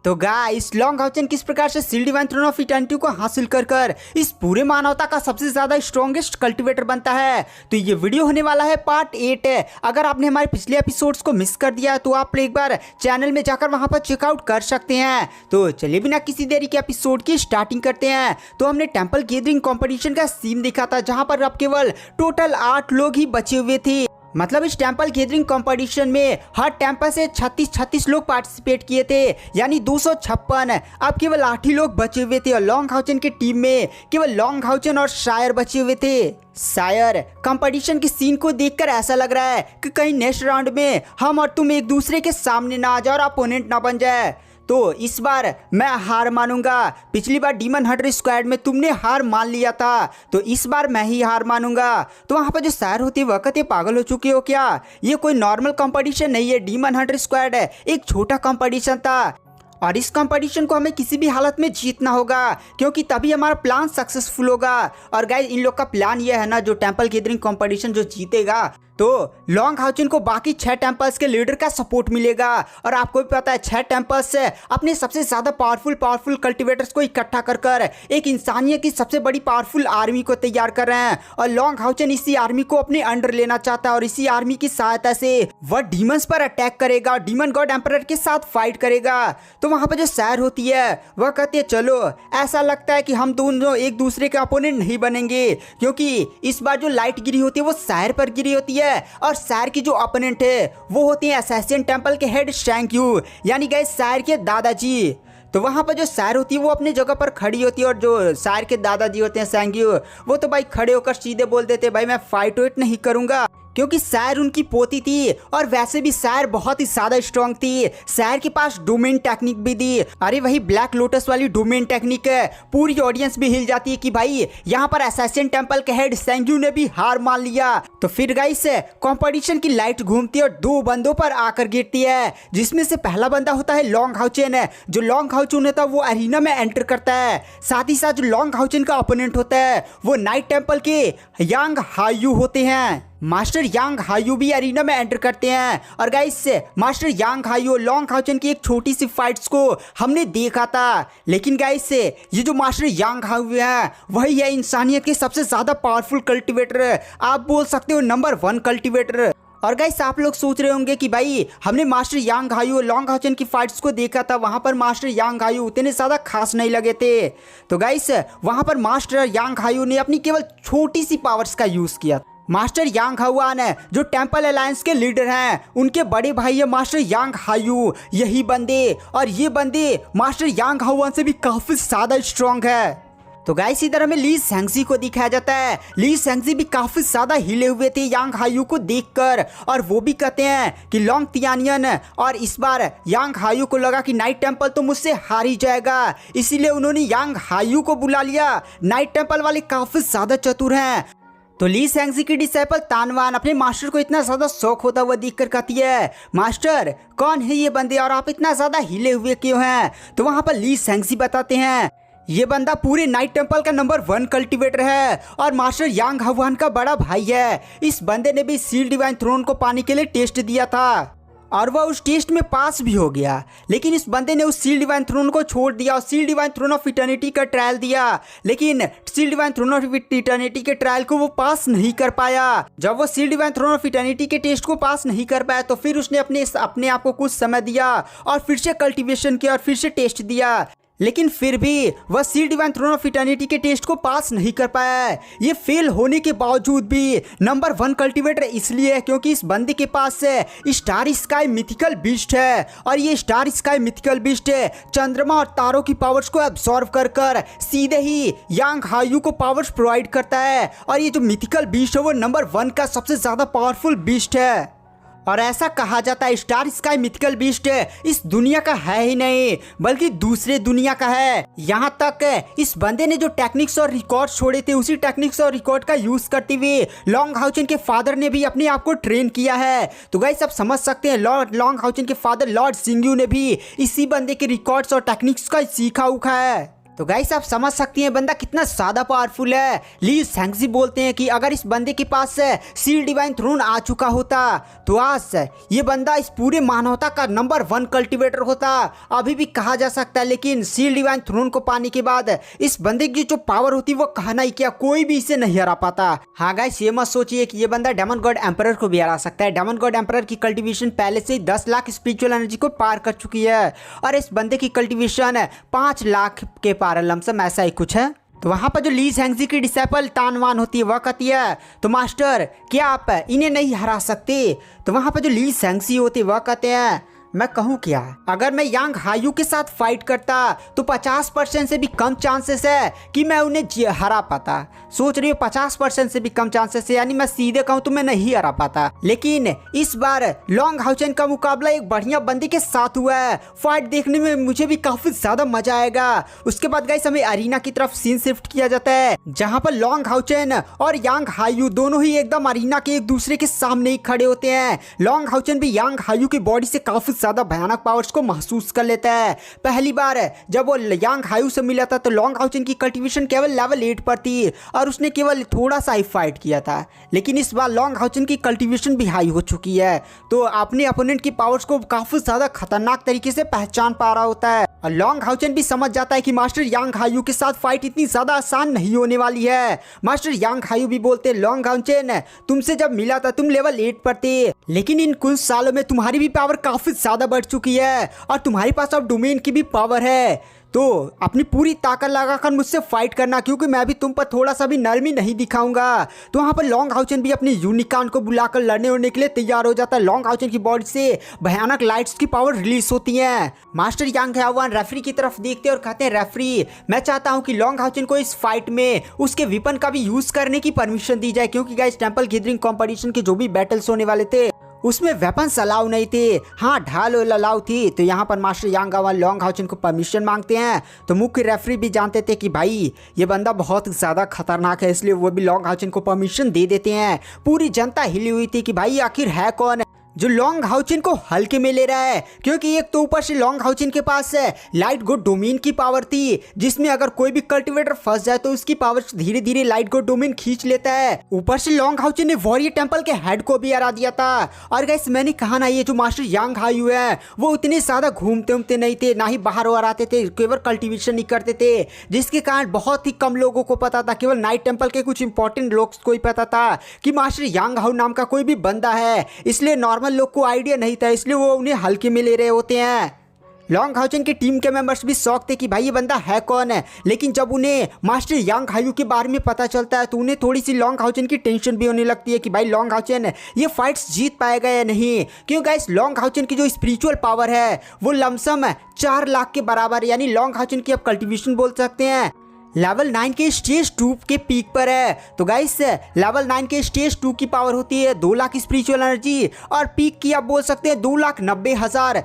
तो guys long हाउचन किस प्रकार से Seal Divine Throne of Eternity को हासिल कर इस पूरे मानवता का सबसे ज्यादा स्ट्रॉन्गेस्ट कल्टिवेटर बनता है। तो ये वीडियो होने वाला है पार्ट 8 है। अगर आपने हमारे पिछले एपिसोड्स को मिस कर दिया तो आप एक बार चैनल में जाकर वहां पर चेकआउट कर सकते हैं। तो चलिए बिना किसी देरी के एपिसोड की स्टार्टिंग करते हैं। तो हमने टेंपल गैदरिंग कॉम्पिटिशन का सीन देखा था जहाँ पर अब केवल टोटल 8 लोग ही बचे हुए थे। मतलब इस टेंपल गैदरिंग कंपटीशन में हर टेंपल से 36 लोग पार्टिसिपेट किए थे, यानी 256। अब केवल 8 ही लोग बचे हुए थे और लॉन्ग हाउचन की टीम में केवल लॉन्ग हाउचन और शायर बचे हुए थे। शायर कंपटीशन के सीन को देखकर ऐसा लग रहा है कि कहीं नेक्स्ट राउंड में हम और तुम एक दूसरे के सामने ना आ जाए और अपोनेंट ना बन जाए। तो इस बार मैं हार मानूंगा। पिछली बार डीमन हंटर स्क्वाड में तुमने हार मान लिया था, तो इस बार मैं ही हार मानूंगा। तो वहाँ पर जो शायर होती है वह कहते पागल हो चुके हो क्या? ये कोई नॉर्मल कंपटीशन नहीं है। डीमन हंटर स्क्वाड है एक छोटा कंपटीशन था और इस कंपटीशन को हमें किसी भी हालत में जीतना होगा, क्योंकि तभी हमारा प्लान सक्सेसफुल होगा। और गाइस इन लोग का प्लान ये है ना, जो टेंपल गैदरिंग कंपटीशन जो जीतेगा तो लॉन्ग हाउचन को बाकी 6 टेंपल्स के लीडर का सपोर्ट मिलेगा। और आपको भी पता है 6 टेंपल्स से अपने सबसे ज्यादा पावरफुल कल्टिवेटर्स को इकट्ठा कर एक इंसानियत की सबसे बड़ी पावरफुल आर्मी को तैयार कर रहे हैं। और लॉन्ग हाउचन इसी आर्मी को अपने अंडर लेना चाहता है और इसी आर्मी की सहायता से वह डीमंस पर अटैक करेगा और डीमन गॉड एम्परर के साथ फाइट करेगा। तो वहां पर जो शायर होती है वह कहती है चलो ऐसा लगता है कि हम दोनों एक दूसरे के अपोनेंट नहीं बनेंगे, क्योंकि इस बार जो लाइट गिरी होती है वो शायर पर गिरी होती है और शायर की जो अपोनेंट है वो होती है असैसिन टेंपल के हेड शैंक्यू, यानी गाइस शायर के दादाजी। तो वहां पर जो शायर होती है वो अपनी जगह पर खड़ी होती है और जो शायर के दादाजी होते हैं शैंक्यू, वो तो भाई खड़े होकर सीधे बोल देते भाई मैं फाइट वेट नहीं करूंगा, क्योंकि शायर उनकी पोती थी और वैसे भी शायर बहुत ही ज्यादा स्ट्रॉन्ग थी। शायर के पास डोमेन टेक्निक भी थी। अरे वही ब्लैक लोटस वाली डोमेन टेक्निक है। पूरी ऑडियंस भी हिल जाती है कि भाई यहाँ पर असैसिन टेंपल के हेड सेंजू ने भी हार मान लिया। तो फिर गाइस कंपटीशन की लाइट घूमती है और 2 बंदों पर आकर गिरती है, जिसमें से पहला बंदा होता है लॉन्ग हाउचन। जो लॉन्ग हाउचन होता है वो अरीना में एंटर करता है। साथ ही साथ जो लॉन्ग हाउचन का ओपोनेंट होता है वो नाइट टेंपल के यांग हायू होते हैं। मास्टर यांग हायू भी अरीना में एंटर करते हैं। और गाइस मास्टर यांग हायू लॉन्ग हाउचन की एक छोटी सी फाइट्स को हमने देखा था, लेकिन गाइस ये जो मास्टर यांग हायू है वही है इंसानियत के सबसे ज्यादा पावरफुल कल्टिवेटर, आप बोल सकते हो नंबर 1 कल्टिवेटर। और गाइस आप लोग सोच रहे होंगे कि भाई हमने मास्टर यांग हायू लॉन्ग हाउचन की फाइट्स को देखा था, वहां पर मास्टर यांग हायू उतने ज्यादा खास नहीं लगे थे। तो गाइस वहां पर मास्टर यांग हायू ने अपनी केवल छोटी सी पावर्स का यूज किया। मास्टर यांग हाउआन है जो टेंपल अलायंस के लीडर हैं, उनके बड़े भाई है मास्टर यांग हायू। यही बंदे और ये बंदे मास्टर यांग हाउआन से भी काफी ज्यादा स्ट्रॉन्ग है। तो गाइस इधर हमें ली सेंगजी को दिखाया जाता है। ली सेंगजी भी काफी ज्यादा हिले हुए थे यांग हायू को देखकर, और वो भी कहते हैं कि लॉन्ग तियानियन। और इस बार यांग हायू को लगा कि नाइट टेंपल तो मुझसे हार ही जाएगा, इसीलिए उन्होंने यांग हायू को बुला लिया। नाइट टेंपल वाले काफी ज्यादा चतुर हैं। तो ली सेंगजी की डिसाइपल तानवान अपने मास्टर को इतना ज्यादा शौक होता हुआ देखकर कहती है मास्टर कौन है ये बंदे और आप इतना ज्यादा हिले हुए क्यों हैं? तो वहां पर ली सेंगजी बताते हैं ये बंदा पूरे नाइट टेंपल का नंबर 1 कल्टिवेटर है और मास्टर यांग हाउआन का बड़ा भाई है। इस बंदे ने भी सील डिवाइन थ्रोन को पाने के लिए टेस्ट दिया था और वह उस टेस्ट में पास भी हो गया, लेकिन इस बंदे ने उस सील डिवाइन थ्रोन को छोड़ दिया और Seal Divine Throne of Eternity का ट्रायल दिया, लेकिन Seal Divine Throne of Eternity के ट्रायल को वो पास नहीं कर पाया। जब वो Seal Divine Throne of Eternity के टेस्ट को पास नहीं कर पाया तो फिर उसने अपने आप को कुछ समय दिया और फिर से कल्टिवेशन किया और फिर से टेस्ट दिया, लेकिन फिर भी वह Seal Divine Throne of Eternity के टेस्ट को पास नहीं कर पाया है। ये फेल होने के बावजूद भी नंबर 1 कल्टिवेटर इसलिए है क्योंकि इस बंदे के पास स्टार स्काई मिथिकल बीस्ट है और ये स्टार स्काई मिथिकल बीस्ट चंद्रमा और तारों की पावर्स को एब्सॉर्ब कर सीधे ही यांग हायू को पावर्स प्रोवाइड करता है। और ये जो मिथिकल बीस्ट है वो नंबर 1 का सबसे ज्यादा पावरफुल बीस्ट है। और ऐसा कहा जाता है स्टार स्काई मिथिकल बीस्ट इस दुनिया का है ही नहीं बल्कि दूसरे दुनिया का है। यहाँ तक इस बंदे ने जो टेक्निक्स और रिकॉर्ड छोड़े थे उसी टेक्निक्स और रिकॉर्ड का यूज करते हुए लॉन्ग हाउचन के फादर ने भी अपने आप को ट्रेन किया है। तो गाइस आप समझ सकते हैं लॉन्ग हाउचन के फादर लॉर्ड सिंग्यू ने भी इसी बंदे के रिकॉर्ड्स और टेक्निक्स का सीखा उखा है। तो गाइस आप समझ सकती हैं बंदा कितना ज्यादा पावरफुल है। ली सैंगजी बोलते हैं कि अगर इस बंदे के पास सील डिवाइन थ्रोन आ चुका होता तो आज ये बंदा इस पूरे मानवता का नंबर 1 कल्टीवेटर होता। अभी भी कहा जा सकता है, लेकिन सील डिवाइन थ्रोन को पाने के बाद इस बंदे की जो पावर होती वो कहना ही क्या, कोई भी इसे नहीं हरा पाता। हाँ गाइस ये मत सोचिए कि ये बंदा डेमन गॉड एम्परर को भी हरा सकता है। डेमन गॉड एम्परर की कल्टीवेशन पहले से ही 10 लाख स्पिरिचुअल एनर्जी को पार कर चुकी है और इस बंदे की कल्टीवेशन 5 लाख के पार लमसम ऐसा ही कुछ है। तो वहां पर जो ली सैंगजी की डिसेपल तानवान होती है वह कहती है तो मास्टर क्या आप इन्हें नहीं हरा सकते। तो वहां पर जो ली सैंगजी होती है वह कहते हैं मैं कहूँ क्या, अगर मैं यांग हायू के साथ फाइट करता तो 50% से भी कम चांसेस है कि मैं उन्हें हरा पाता। सोच रही हूँ 50% से भी कम चांसेस है, यानी मैं सीधे कहूँ तो मैं नहीं हरा पाता। लेकिन इस बार लॉन्ग हाउचेन का मुकाबला एक बढ़िया बंदे के साथ हुआ है। फाइट देखने में मुझे भी काफी ज्यादा मजा आएगा। उसके बाद गाइस हमें अरीना की तरफ सीन शिफ्ट किया जाता है जहाँ पर लॉन्ग हाउचेन और यांग हायू दोनों ही एकदम अरीना के एक दूसरे के सामने ही खड़े होते हैं। लॉन्ग हाउचेन भी यांग हायू की बॉडी से काफी ज्यादा भयानक पावर्स को महसूस कर लेता है। पहली बार जब वो यांग हायू से मिला था तो लॉन्ग हाउचेन की कल्टीवेशन केवल लेवल 8 पर थी और उसने केवल थोड़ा सा ही फाइट किया था। लेकिन इस बार लॉन्ग हाउचेन की कल्टीवेशन भी हाई हो चुकी है तो अपने अपोनेंट की पावर्स को काफी ज्यादा खतरनाक तरीके से पहचान पा रहा होता है। और लॉन्ग हाउचेन भी समझ जाता है कि मास्टर यांग हायू के साथ फाइट इतनी ज्यादा आसान नहीं होने वाली है। मास्टर यांग हायू भी बोलते हैं लॉन्ग हाउचेन तुमसे जब मिला था तुम लेवल 8 पर थे, लेकिन इन कुछ सालों में तुम्हारी भी पावर काफी ज्यादा बढ़ चुकी है और तुम्हारे पास अब डोमेन की भी पावर है। तो अपनी पूरी ताकत लगाकर मुझसे फाइट करना क्योंकि मैं भी तुम पर थोड़ा सा भी नरमी नहीं दिखाऊंगा। तो वहाँ पर लॉन्ग हाउचेन भी अपनी यूनिकॉर्न को बुलाकर लड़ने उड़ने के लिए तैयार हो जाता है। लॉन्ग हाउचेन की बॉडी से भयानक लाइट्स की पावर रिलीज होती है। मास्टर यांग हायू रेफरी की तरफ देखते हैं और कहते हैं रेफरी मैं चाहता हूँ कि लॉन्ग हाउचेन को इस फाइट में उसके वेपन का भी यूज करने की परमिशन दी जाए क्योंकि गाइस टेंपल गैदरिंग कॉम्पिटिशन के जो भी बैटल्स होने वाले थे उसमें वेपन्स अलाउ नहीं थे, हाँ ढाल अलाउ थी। तो यहाँ पर मास्टर यांग हायू लॉन्ग हाउचेन को परमिशन मांगते हैं। तो मुख्य रेफरी भी जानते थे कि भाई ये बंदा बहुत ज़्यादा खतरनाक है, इसलिए वो भी लॉन्ग हाउचेन को परमिशन दे देते हैं। पूरी जनता हिली हुई थी कि भाई आखिर है कौन जो लॉन्ग हाउचेन को हल्के में ले रहा है, क्योंकि एक तो ऊपर से लॉन्ग हाउचेन के पास लाइट गोड डोमेन की पावर थी जिसमें अगर कोई भी कल्टीवेटर फंस जाए तो उसकी पावर धीरे धीरे लाइट गोड डोमेन खींच लेता है। ऊपर से लॉन्ग हाउचेन ने वॉरियर टेंपल के हेड को भी हरा दिया था। और गाइस मैंने कहा ना ये जो मास्टर यांग हायू है वो इतने ज्यादा घूमते उमते नहीं थे, ना ही बाहर और आते थे, केवल कल्टीवेशन ही करते थे जिसके कारण बहुत ही कम लोगों को पता था। केवल नाइट टेंपल के कुछ इंपॉर्टेंट लोग को ही पता था कि मास्टर यांग हायू नाम का कोई भी बंदा है, इसलिए नॉर्मल लोग को आइडिया नहीं था, इसलिए वो उन्हें हल्के में ले रहे होते हैं। लॉन्ग हाउचेन की टीम के मेंबर्स भी शौक थे कि भाई ये बंदा है कौन है, लेकिन जब उन्हें मास्टर यांग हायू के बारे में पता चलता है तो उन्हें थोड़ी सी लॉन्ग हाउचेन की टेंशन भी होने लगती है कि भाई लॉन्ग हाउचेन ये फाइट्स जीत पाएगा या नहीं। क्यों गाइस लॉन्ग हाउचेन की जो स्पिरिचुअल पावर है वो लमसम 4 लाख के बराबर, यानी लॉन्ग हाउचेन की आप कल्टीवेशन बोल सकते हैं लेवल 9 के स्टेज 2 के पीक पर है। तो गाइस लेवल 9 के स्टेज 2 की पावर होती है 2 लाख स्पिरिचुअल एनर्जी और पीक की आप बोल सकते हैं 2,90,000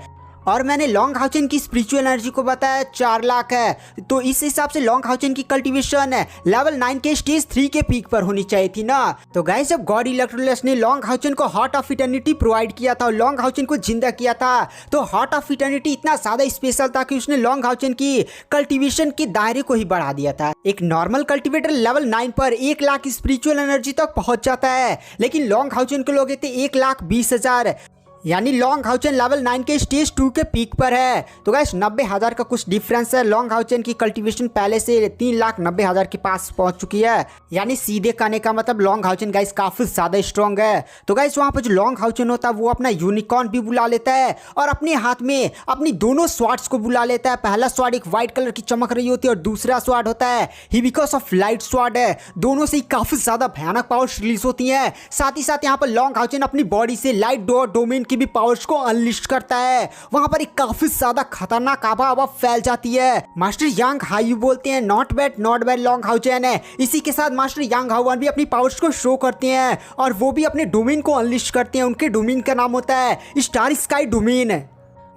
और मैंने लॉन्ग हाउचेन की स्पिरिचुअल एनर्जी को बताया 4 लाख है। तो इस हिसाब से लॉन्ग हाउचेन की कल्टीवेशन लेवल 9 के स्टेज 3 के पीक पर होनी चाहिए थी ना। तो गाइस जब गॉड इलेक्ट्रोलस ने लॉन्ग हाउचेन को हार्ट ऑफ इटर्निटी प्रोवाइड किया था और लॉन्ग हाउचेन को जिंदा किया था तो हार्ट ऑफ इटर्निटी इतना ज्यादा स्पेशल था कि उसने लॉन्ग हाउचेन की कल्टीवेशन के दायरे को ही बढ़ा दिया था। एक नॉर्मल कल्टीवेटर लेवल 9 पर 1 लाख स्पिरिचुअल एनर्जी तक पहुंच जाता है, लेकिन लॉन्ग हाउचेन के लोग थे 1,20,000, यानी लॉन्ग हाउचेन लेवल 9 के स्टेज 2 के पीक पर है। तो गाइस 90,000 का कुछ डिफरेंस है। लॉन्ग हाउचेन की कल्टीवेशन पहले से 3,90,000 के पास पहुंच चुकी है, यानी सीधे कहने का मतलब लॉन्ग हाउचेन गाइस काफी ज्यादा स्ट्रॉन्ग है। तो गाइस वहां पर जो लॉन्ग हाउचेन होता है वो अपना यूनिकॉर्न भी बुला लेता है और अपने हाथ में अपनी दोनों स्वार्ड्स को बुला लेता है। पहला स्वार्ड एक व्हाइट कलर की चमक रही होती है और दूसरा स्वार्ड होता है हिबिकस ऑफ लाइट स्वार्ड है। दोनों से ही काफी ज्यादा भयानक पावर्स रिलीज होती है। साथ ही साथ यहाँ पर लॉन्ग हाउचेन अपनी बॉडी से लाइट डोमेन की भी पावर्स को अनलिस्ट करता है। वहां पर एक काफी ज्यादा खतरनाक आभा फैल जाती है। मास्टर यांग हायू बोलते हैं नॉट बैड लॉन्ग हाउचेन है। इसी के साथ मास्टर यांग हायू भी अपनी पावर्स को शो करते हैं और वो भी अपने डोमेन को अनलिस्ट करते हैं। उनके डोमेन का नाम होता है स्टार स्काई डोमेन।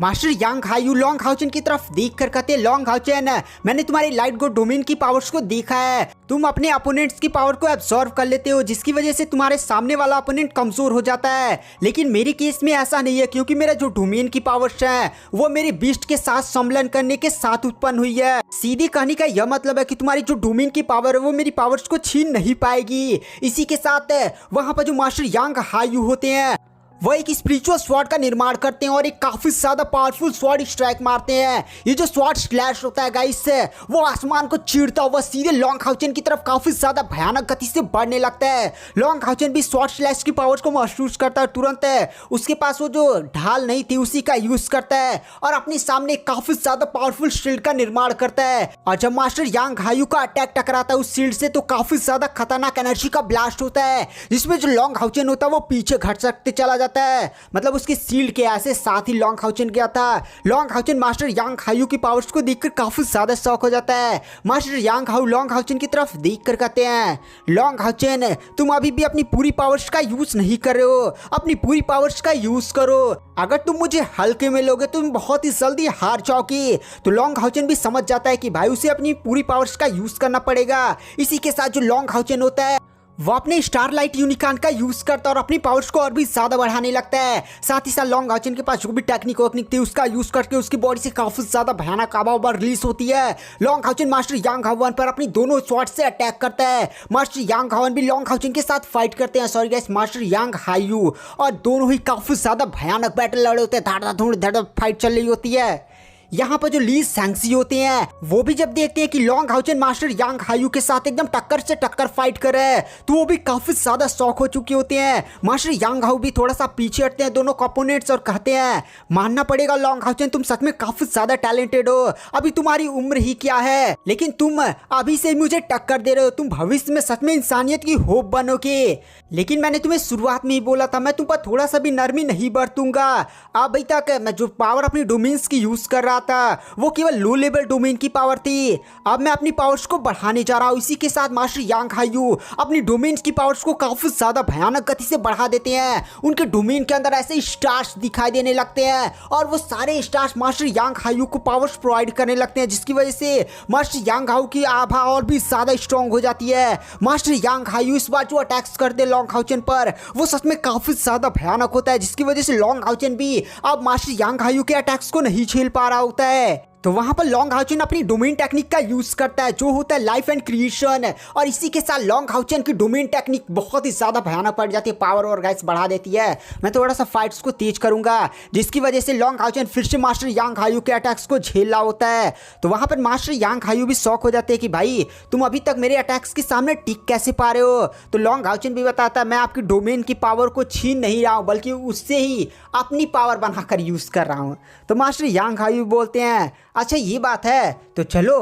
मास्टर यांग हायू लॉन्ग हाउचेन की तरफ देख कर कहते लॉन्ग हाउचेन, मैंने तुम्हारी लाइट गो डोमेन की पावर्स को देखा है। तुम अपने अपोनेंट्स की पावर को एब्सॉर्ब कर लेते हो, जिसकी वजह से तुम्हारे सामने वाला अपोनेंट कमजोर हो जाता है। लेकिन मेरे केस में ऐसा नहीं है, क्योंकि मेरा जो डोमेन की पावर्स है वो मेरे बीस्ट के साथ सम्मेलन करने के साथ उत्पन्न हुई है। सीधी कहानी का यह मतलब है कि तुम्हारी जो डोमेन की पावर है वो मेरी पावर्स को छीन नहीं पाएगी। इसी के साथ वहां पर जो मास्टर यांग हायू होते हैं वो एक स्पिरिचुअल स्वॉर्ड का निर्माण करते हैं और एक काफी ज्यादा पावरफुल स्वॉर्ड स्ट्राइक मारते हैं। ये जो स्वॉर्ड स्लैश होता है गाइस, वो आसमान को चीरता हुआ सीधे लॉन्ग हाउचेन की तरफ काफी ज्यादा भयानक गति से बढ़ने लगता है। लॉन्ग हाउचेन भी स्वॉर्ड स्लैश की पावर्स को महसूस करता है तुरंत। उसके पास वो जो ढाल नहीं थी उसी का यूज करता है और अपने सामने काफी ज्यादा पावरफुल शील्ड का निर्माण करता है। और जब मास्टर यांग हायू का अटैक टकराता है उस शील्ड से, तो काफी ज्यादा खतरनाक एनर्जी का ब्लास्ट होता है, जिसमें जो लॉन्ग हाउचेन होता है वो पीछे घट सकते चला जाता है। मतलब उसके शील्ड के ऐसे साथ ही लॉन्ग हाउचेन गया था। लॉन्ग हाउचेन मास्टर यांग हायू की पावर्स को देखकर काफी ज्यादा शॉक हो जाता है। मास्टर यांग हायू लॉन्ग हाउचेन की तरफ देखकर कहते हैं लॉन्ग हाउचेन, तुम अभी भी अपनी पूरी पावर्स का यूज नहीं कर रहे हो, अपनी पूरी पावर्स का यूज करो। अगर तुम मुझे हल्के में लोगे तो तुम बहुत ही जल्दी हार जाओगे। तो लॉन्ग हाउचेन भी समझ जाता है कि भाई उसे अपनी पूरी पावर्स का यूज करना पड़ेगा। इसी के साथ जो लॉन्ग हाउचेन होता है वो अपने स्टारलाइट यूनिकॉर्न का यूज करता है और अपनी पावर्स को और भी ज्यादा बढ़ाने लगता है। साथ ही साथ लॉन्ग हाउचेन के पास जो भी टेक्निक थी उसका यूज करके उसकी बॉडी से काफी ज्यादा भयानक आबा रिलीज होती है। लॉन्ग हाउचेन मास्टर यांग हावन पर अपनी दोनों स्वॉर्ड से अटैक करता है। मास्टर यांग हावन भी लॉन्ग हाउचेन के साथ फाइट करते हैं, सॉरी गाइस मास्टर यांग हायू, और दोनों ही काफी ज्यादा भयानक बैटल लड़े होते हैं। धड़ फाइट चल रही होती है। यहाँ पर जो ली सैंक्सी होते हैं वो भी जब देखते हैं कि लॉन्ग हाउचेन मास्टर यांग हायू के साथ एकदम टक्कर से टक्कर फाइट कर रहे हैं, तो वो भी काफी ज्यादा शॉक हो चुके होते हैं। मास्टर यांग हायू भी थोड़ा सा पीछे हटते हैं दोनों अपोनेंट्स और कहते हैं मानना पड़ेगा लॉन्ग हाउचेन, तुम सच में काफी ज्यादा टैलेंटेड हो। अभी तुम्हारी उम्र ही क्या है, लेकिन तुम अभी से मुझे टक्कर दे रहे हो। तुम भविष्य में सच में इंसानियत की होप बनोगे। लेकिन मैंने तुम्हें शुरुआत में ही बोला था, मैं तुम पर थोड़ा सा भी नरमी नहीं बरतूंगा। अभी तक मैं जो पावर अपनी डोमेन्स की यूज कर रहा था वो केवल लो लेवल डोमेन की पावर थी। अब मैं अपनी पावर्स को बढ़ाने जा रहा हूँ। इसी के साथ मास्टर यांग हायू अपनी डोमेन्स की पावर्स को काफी ज्यादा भयानक गति से बढ़ा देते हैं। उनके डोमेन के अंदर ऐसे स्टार्स दिखाई देने लगते हैं और वो सारे स्टार्स मास्टर यांग हायू को पावर्स प्रोवाइड करने लगते हैं, जिसकी वजह से मास्टर यांग हायू की आभा और भी ज्यादा स्ट्रॉन्ग हो जाती है। मास्टर यांग हायू इस बार जो अटैक्स करते लॉन्ग हाउचेन पर वो सच में काफी ज्यादा भयानक होता है, जिसकी वजह से लॉन्ग हाउचेन भी अब मास्टर यांग हायू के अटैक्स को नहीं झेल पा रहा होता है। तो वहां पर लॉन्ग हाउचेन अपनी डोमेन टेक्निक का यूज करता है जो होता है लाइफ एंड क्रिएशन, और इसी के साथ लॉन्ग हाउचेन की डोमेन टेक्निक बहुत ही ज्यादा भयानक पड़ जाती है, पावर और गाइस बढ़ा देती है। मैं थोड़ा सा फाइट्स को तेज करूंगा, जिसकी वजह से लॉन्ग हाउचेन फिर से मास्टर यांग हायू के अटैक्स को झेल रहा होता है। तो वहां पर मास्टर यांग हायू भी शॉक हो जाते हैं कि भाई तुम अभी तक मेरे अटैक्स के सामने टिक कैसे पा रहे हो। तो लॉन्ग हाउचेन भी बताता है मैं आपकी डोमेन की पावर को छीन नहीं रहा हूँ, बल्कि उससे ही अपनी पावर बनाकर यूज कर रहा हूँ। तो मास्टर यांग हायू बोलते हैं अच्छा ये बात है, तो चलो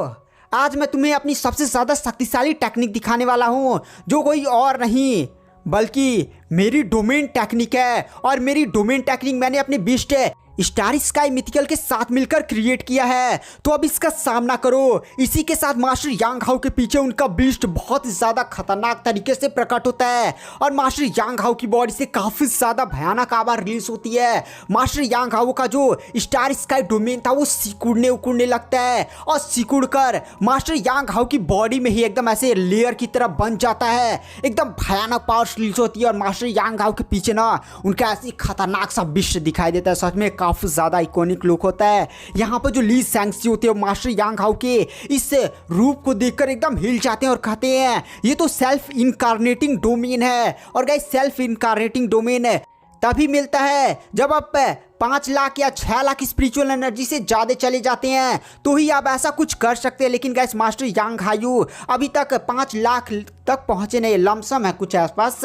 आज मैं तुम्हें अपनी सबसे ज्यादा शक्तिशाली टेक्निक दिखाने वाला हूं, जो कोई और नहीं बल्कि मेरी डोमेन टेक्निक है। और मेरी डोमेन टेक्निक मैंने अपने बीस्ट स्टार स्काई मिथिकल के साथ मिलकर क्रिएट किया है, तो अब इसका सामना करो। इसी के साथ मास्टर यांग हाउ के पीछे उनका बीस्ट बहुत ज्यादा खतरनाक तरीके से प्रकट होता है और मास्टर यांग हाउ की बॉडी से काफी ज्यादा भयानक आवाज रिलीज होती है। मास्टर यांग हाउ का जो स्टार स्काई डोमेन था वो सिकुड़ने उकुड़ने लगता है और सिकुड़ कर मास्टर यांग हाउ की बॉडी में ही एकदम ऐसे लेयर की तरह बन जाता है। एकदम भयानक पावर रिलीज होती है और मास्टर यांग हाउ के पीछे ना उनका ऐसी खतरनाक सा बीस्ट दिखाई देता है। सच में काफी ज्यादा आइकॉनिक लुक होता है। यहाँ पर जो ली सैंक्सी होते हैं मास्टर यांग हाउ के इस रूप को देखकर एकदम हिल जाते हैं और कहते हैं ये तो सेल्फ इनकार्नेटिंग डोमेन है। और गाइस सेल्फ इनकार्नेटिंग डोमेन तभी मिलता है जब आप 5 लाख या 6 लाख स्पिरिचुअल एनर्जी से ज़्यादा चले जाते हैं तो ही आप ऐसा कुछ कर सकते हैं। लेकिन गाइस मास्टर यांग हायू अभी तक 5 लाख तक पहुंचे नहीं, लमसम है कुछ आसपास,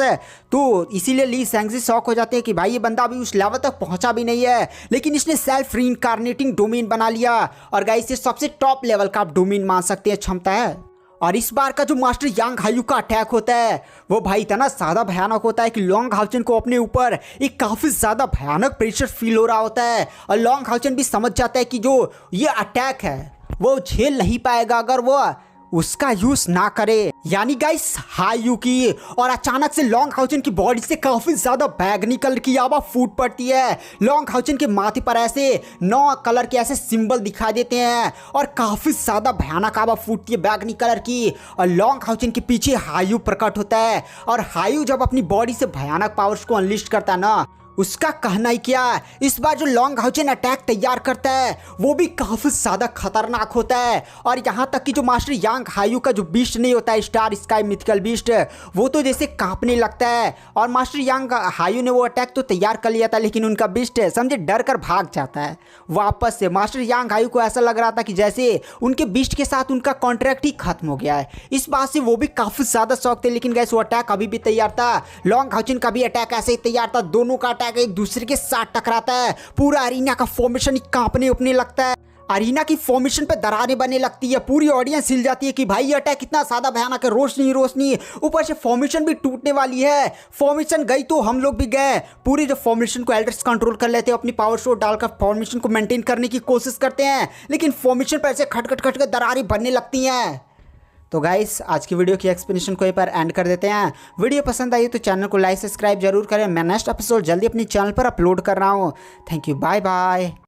तो इसीलिए ली सैंक्सी शॉक हो जाते हैं कि भाई ये बंदा अभी उस लेवल तक पहुंचा भी नहीं है, लेकिन इसने सेल्फ रीइंकार्नेटिंग डोमेन बना लिया। और गाइस ये सबसे टॉप लेवल का आप डोमेन मान सकते हैं, क्षमता है। और इस बार का जो मास्टर यांग हायू का अटैक होता है वो भाई इतना ज़्यादा भयानक होता है कि लॉन्ग हाउचेन को अपने ऊपर एक काफ़ी ज़्यादा भयानक प्रेशर फील हो रहा होता है। और लॉन्ग हाउचेन भी समझ जाता है कि जो ये अटैक है वो झेल नहीं पाएगा अगर वो उसका यूज ना करे, यानी गाइस हायू की। और अचानक से लॉन्ग हाउचन की बॉडी से काफी ज्यादा बैगनी कलर की आवा फूट पड़ती है। लॉन्ग हाउचन के माथे पर ऐसे 9 कलर के ऐसे सिंबल दिखाई देते हैं और काफी ज्यादा भयानक आवा फूटती है बैगनी कलर की। और लॉन्ग हाउचन के पीछे हायू प्रकट होता है और हायू जब अपनी बॉडी से भयानक पावर्स को अनलिस्ट करता है ना, उसका कहना ही क्या, इस बार जो लॉन्ग हाउचन अटैक तैयार करता है वो भी काफी ज्यादा खतरनाक होता है। और यहाँ तक कि जो मास्टर यांग हायू का जो बीस्ट नहीं होता है, स्टार स्काई मिथिकल बीस्ट, वो तो जैसे कांपने लगता है। और मास्टर यांग हायू ने वो अटैक तो तैयार कर लिया था, लेकिन उनका बीस्ट समझे डर कर भाग जाता है वापस से। मास्टर यांग हायू को ऐसा लग रहा था कि जैसे उनके बीस्ट के साथ उनका कॉन्ट्रैक्ट ही खत्म हो गया है। इस बात से वो भी काफी ज्यादा शौक थे, लेकिन गैस वो अटैक अभी भी तैयार था। लॉन्ग हाउचन का भी अटैक ऐसे ही तैयार था, दोनों का एक दूसरे के साथ टकराता है। पूरा अरीना का फॉर्मेशन कांपने उपने लगता है, अरीना की फॉर्मेशन पे दरारें बनने लगती है। पूरी ऑडियंस हिल जाती है कि भाई ये अटैक कितना ज्यादा भयानक है, रोशनी रोशनी, ऊपर से फॉर्मेशन भी टूटने वाली है। फॉर्मेशन गई तो हम लोग भी गए। पूरी जो फॉर्मेशन को एल्डर्स कंट्रोल कर लेते हैं, अपनी पावर शॉट डालकर फॉर्मेशन को मेंटेन करने की कोशिश करते हैं, लेकिन फॉर्मेशन पर ऐसे खटखट खटखट दरारें बनने लगती हैं। तो गाइस आज की वीडियो की एक्सप्लेनेशन को यहीं पर एंड कर देते हैं। वीडियो पसंद आई तो चैनल को लाइक सब्सक्राइब जरूर करें। मैं नेक्स्ट एपिसोड जल्दी अपने चैनल पर अपलोड कर रहा हूँ। Thank you, bye bye.